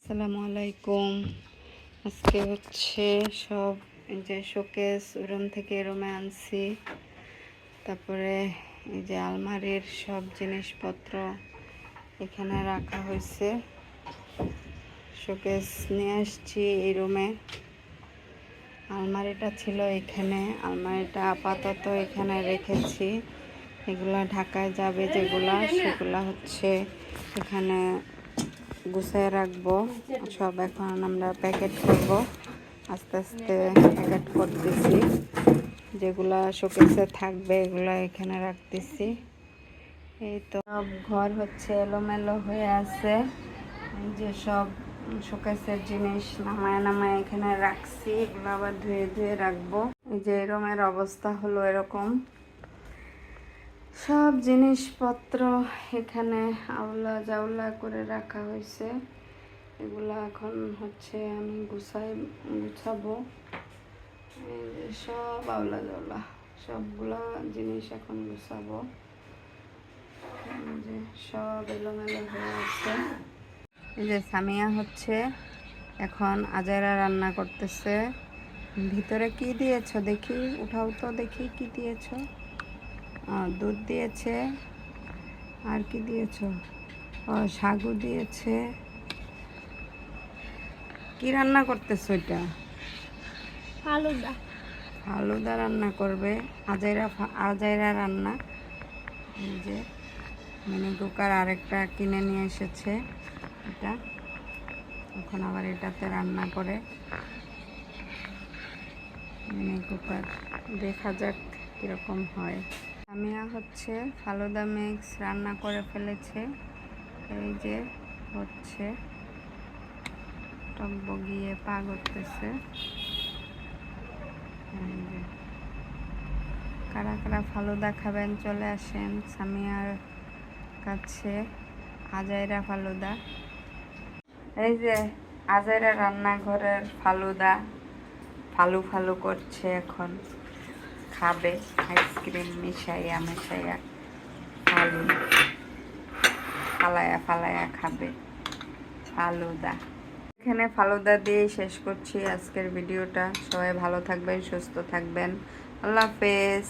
আসসালামু আলাইকুম। আজকে হচ্ছে সব এই যে শোকেস রুম থেকে রুমে আনছি, তারপরে এই যে আলমারির সব জিনিসপত্র এখানে রাখা হয়েছে। শোকেস নিয়ে আসছি এই রুমে, আলমারিটা ছিল এখানে, আলমারিটা আপাতত এখানে রেখেছি। এগুলা ঢাকায় যাবে যেগুলা, সেগুলা হচ্ছে এখানে গুছায় রাখবো সব। এখন আমরা প্যাকেট করব, আস্তে আস্তে প্যাকেট করতেছি। যেগুলা শোকেসে থাকবে এগুলা এখানে রাখতেছি। এই তো সব ঘর হচ্ছে এলোমেলো হয়ে আছে, এই যে সব শোকেসের জিনিস নামায় নামায় এখানে রাখছি। এগুলো আবার ধুয়ে ধুয়ে রাখবো। এই যে রুমের অবস্থা হলো এরকম, সব জিনিসপত্র এখানে আউলা জাউলা করে রাখা হয়েছে। এগুলা এখন হচ্ছে আমি গুছাবো। সব আউলা জাউলা সবগুলা জিনিস এখন গুছাবো। যে সব এলোমেলো হয়ে আছে। এই যে সামিয়া হচ্ছে এখন আজাইরা রান্না করতেছে। ভিতরে কি দিয়েছো দেখি, উঠাও তো দেখি কি দিয়েছো। দুধ দিয়েছে, আর কি দিয়েছ? সাগু দিয়েছে। কি রান্না করতেছো এটা? ফালুদা। ফালুদা রান্না করবে। আজাইরা রান্না। এই যে মিনি কুকার আরেকটা কিনে নিয়ে এসেছে, এটা এখন আবার এটাতে রান্না করে। মিনি কুকার, দেখা যাক কীরকম হয়। সামিয়া হচ্ছে ফালুদা মিক্স রান্না করে ফেলেছে। এই যে হচ্ছে টক বগিয়ে পা করতেছে। কারা কারা ফালুদা খাবেন চলে আসেন সামিয়ার কাছে। আজাইরা ফালুদা, এই যে আজাইরা রান্নাঘরের ফালুদা ফালু ফালু করছে, এখন খাবে আইসক্রিম মিশাইয়া মিশাইয়া। ফালু ফালায়া ফালায়া খাবে ফালুদা। এখানে ফালুদা দিয়ে শেষ করছি আজকের ভিডিওটা। সবাই ভালো থাকবেন, সুস্থ থাকবেন। আল্লাহ হাফেজ।